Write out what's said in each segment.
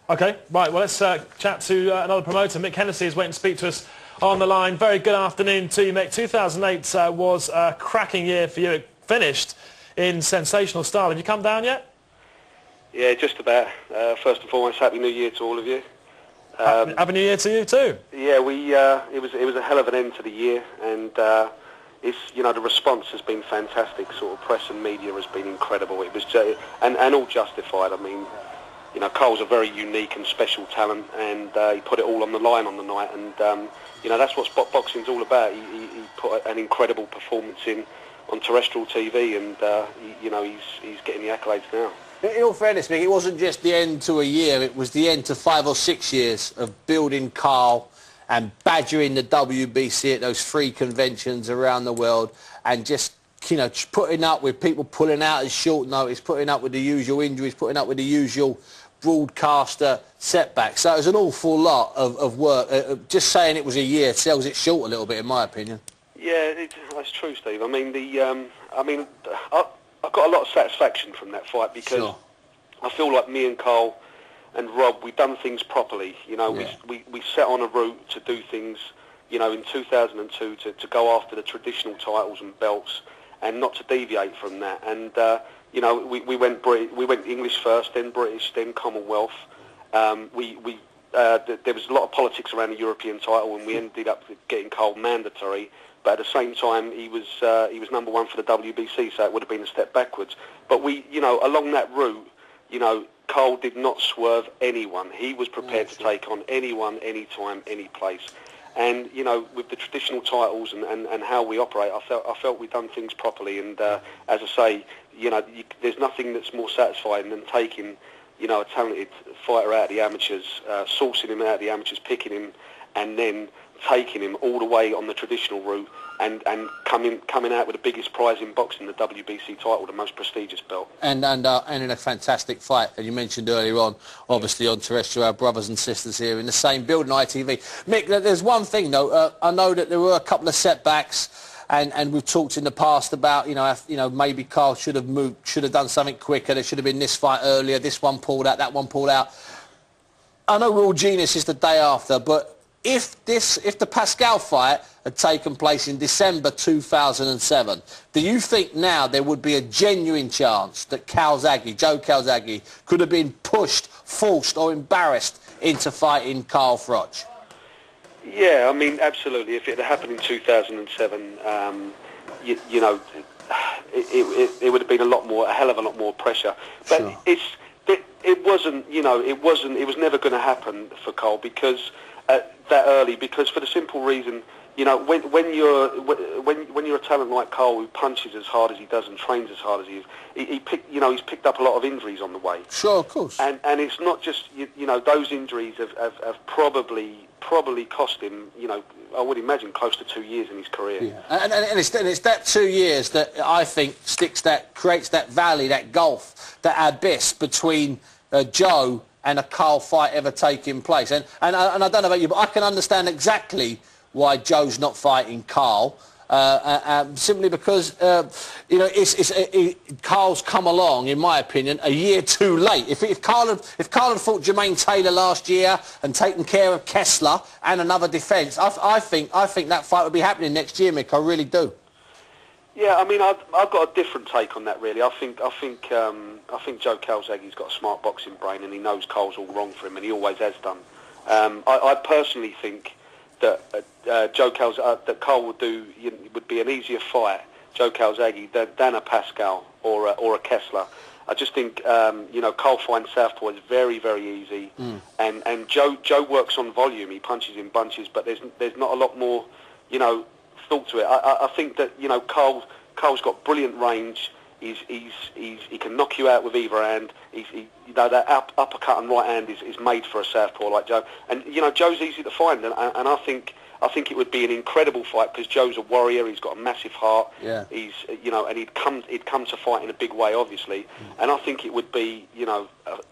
Okay, right, well, let's chat to another promoter. Mick Hennessy is waiting to speak to us on the line. Very good afternoon to you, Mick. 2008 was a cracking year for you. It finished in sensational style. Have you come down yet? Yeah, just about. First and foremost, Happy New Year to all of you. Happy New Year to you too. Yeah, it was a hell of an end to the year, and the response has been fantastic. Sort of press and media has been incredible. It was and all justified. I mean, Cole's a very unique and special talent, and he put it all on the line on the night, and that's what boxing's all about. He put an incredible performance in on terrestrial TV, and he's getting the accolades now. In all fairness, Mick, it wasn't just the end to a year, it was the end to 5 or 6 years of building Carl and badgering the WBC at those 3 conventions around the world, and just putting up with people pulling out at short notice, putting up with the usual injuries, putting up with the usual broadcaster setbacks. So it was an awful lot of work. Just saying it was a year sells it short a little bit, in my opinion. Yeah, that's true, Steve. I mean, I got a lot of satisfaction from that fight because Sure. I feel like me and Carl and Rob, we've done things properly. Yeah. We set on a route to do things, in 2002 to go after the traditional titles and belts and not to deviate from that. And we went English first, then British, then Commonwealth. There was a lot of politics around the European title, and we ended up getting Carl mandatory. But at the same time, he was number 1 for the WBC, so it would have been a step backwards. But along that route, Carl did not swerve anyone. He was prepared to take on anyone, anytime, any place. And with the traditional titles and how we operate, I felt we'd done things properly. And as I say, there's nothing that's more satisfying than taking a talented fighter out of the amateurs, sourcing him out of the amateurs, picking him, and then taking him all the way on the traditional route and coming out with the biggest prize in boxing, the WBC title, the most prestigious belt. And in a fantastic fight, and you mentioned earlier on, obviously on terrestrial, our brothers and sisters here in the same building, ITV. Mick, there's one thing though, I know that there were a couple of setbacks, and we've talked in the past about, maybe Carl should have done something quicker, there should have been this fight earlier, this one pulled out, that one pulled out. I know Raw Genius is the day after, but if the Pascal fight had taken place in December 2007, do you think now there would be a genuine chance that Joe Calzaghe, could have been pushed, forced or embarrassed into fighting Carl Froch? Yeah, I mean, absolutely. If it had happened in 2007, it would have been a hell of a lot more pressure. But Sure. It was never going to happen for Carl because that early, because for the simple reason, when you're a talent like Carl who punches as hard as he does and trains as hard as he is, he's picked up a lot of injuries on the way. Sure, of course. And it's not just those injuries have probably cost him, I would imagine close to 2 years in his career. Yeah. And it's that 2 years that I think creates that valley, that gulf, that abyss between Joe and a Carl fight ever taking place. And I don't know about you, but I can understand exactly why Joe's not fighting Carl, simply because Carl's come along, in my opinion, a year too late. If Carl had fought Jermaine Taylor last year and taken care of Kessler and another defence, I think that fight would be happening next year, Mick. I really do. Yeah, I mean, I've got a different take on that, really. I think Joe Calzaghe's got a smart boxing brain, and he knows Carl's all wrong for him, and he always has done. I personally think that that Carl would be an easier fight, Joe Calzaghe, than a Pascal or a Kessler. I just think Carl finds southpaw is very, very easy, and Joe works on volume. He punches in bunches, but there's not a lot more thought to it. I think that Carl's got brilliant range. He can knock you out with either hand. That uppercut and right hand is made for a southpaw like Joe. And Joe's easy to find, and I think I think it would be an incredible fight because Joe's a warrior. He's got a massive heart. Yeah. He's, and he'd come to fight in a big way, obviously. And I think it would be,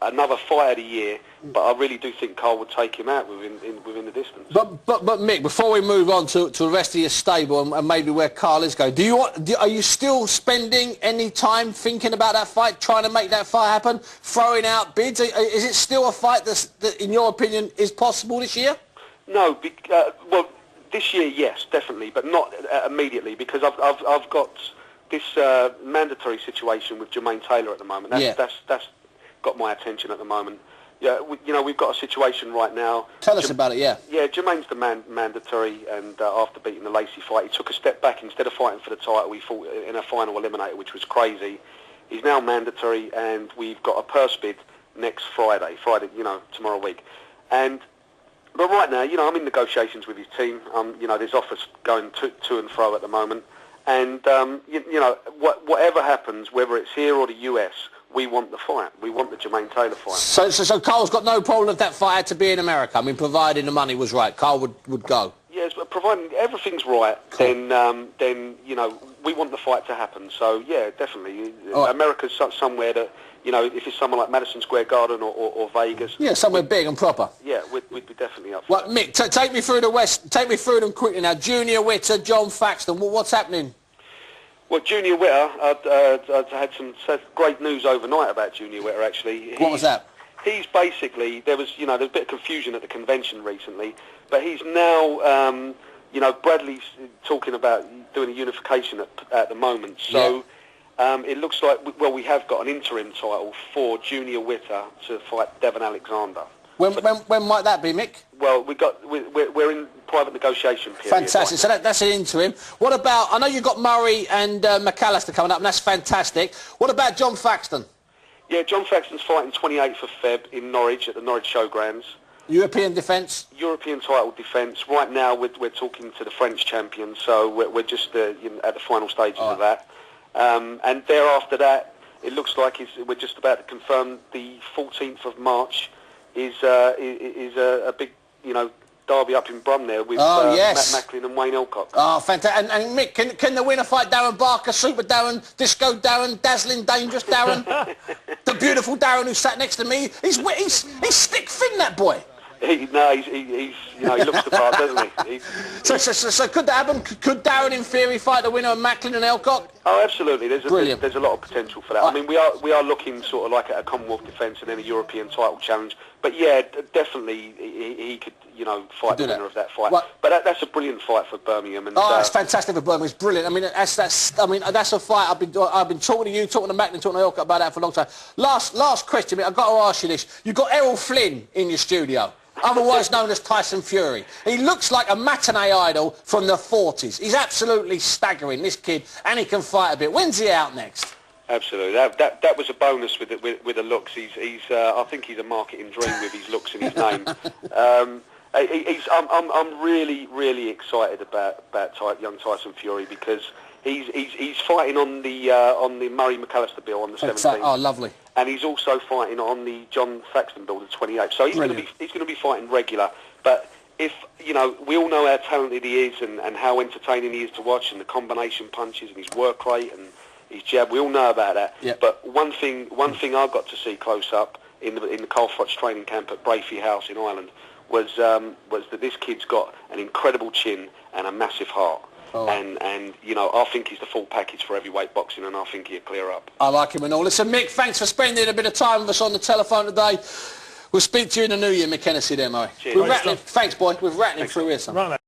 another fight of the year. But I really do think Carl would take him out within the distance. But Mick, before we move on to the rest of your stable and maybe where Carl is going, are you still spending any time thinking about that fight, trying to make that fight happen, throwing out bids? Is it still a fight that, in your opinion, is possible this year? No, well, this year, yes, definitely, but not immediately because I've got this mandatory situation with Jermaine Taylor at the moment. That's got my attention at the moment. Yeah, we've got a situation right now. Tell us about it, yeah. Yeah, Jermaine's the mandatory, and after beating the Lacey fight, he took a step back. Instead of fighting for the title, he fought in a final eliminator, which was crazy. He's now mandatory, and we've got a purse bid next Friday, tomorrow week. But right now, I'm in negotiations with his team. There's offers going to and fro at the moment. And, whatever happens, whether it's here or the US, we want the fight. We want the Jermaine Taylor fight. So Carl's got no problem if that fight had to be in America. I mean, providing the money was right, Carl would go. Yes, but providing everything's right, cool. then we want the fight to happen. So yeah, definitely. Right. America's somewhere that if it's somewhere like Madison Square Garden or Vegas. Yeah, somewhere big and proper. Yeah, we'd be definitely up for it. Well, Mick, take me through the West. Take me through them quickly now. Junior Witter, John Faxton. What's happening? Well, Junior Witter, I had some great news overnight about Junior Witter, actually. What was that? He's basically, there's a bit of confusion at the convention recently, but he's now, Bradley's talking about doing a unification at the moment. So it looks like, we have got an interim title for Junior Witter to fight Devon Alexander. When might that be, Mick? Well, we're in private negotiation period. Fantastic. So that's an interim. What about, I know you've got Murray and McAllister coming up, and that's fantastic. What about John Faxton? Yeah, John Faxton's fighting 28th of Feb in Norwich at the Norwich Showgrounds. European defence? European title defence. Right now we're talking to the French champion, so we're just at the final stages of that. And thereafter that, it looks like we're just about to confirm the 14th of March is a big, derby up in Brum there with Matt Macklin and Wayne Elcock. Oh, fantastic. And Mick, can the winner fight Darren Barker, Super Darren, Disco Darren, Dazzling Dangerous Darren? The beautiful Darren who sat next to me. He's stick thin, that boy. He looks the part, doesn't he? So could that happen? Could Darren, in theory, fight the winner of Macklin and Elcock? Oh, absolutely. There's a lot of potential for that. I mean, we are looking sort of like at a Commonwealth defence and then a European title challenge. But yeah, definitely he could, fight the winner of that fight. Well, but that's a brilliant fight for Birmingham. And, that's fantastic for Birmingham. It's brilliant. I mean, that's a fight. I've been talking to you, talking to Macklin, talking to Elcock about that for a long time. Last question, I've got to ask you this. You've got Errol Flynn in your studio, otherwise known as Tyson Fury. He looks like a matinee idol from the 40s. He's absolutely staggering, this kid, and he can fight a bit. When's he out next? Absolutely. That was a bonus with the looks. I think he's a marketing dream with his looks and his name. I'm really excited about young Tyson Fury because he's fighting on the Murray McAllister bill on the 17th. Oh, lovely. And he's also fighting on the John Faxton bill, the 28th. So he's going to be fighting regular. But if we all know how talented he is and how entertaining he is to watch, and the combination punches and his work rate and his jab, we all know about that. Yep. But one thing I got to see close up in the Carl Froch training camp at Brafey House in Ireland was that this kid's got an incredible chin and a massive heart. Oh. And I think he's the full package for heavyweight boxing, and I think he'll clear up. I like him and all. Listen, Mick, thanks for spending a bit of time with us on the telephone today. We'll speak to you in the new year, Mick Hennessy there, mate. Cheers. Thanks, boy. We're rattling through here, son. Right,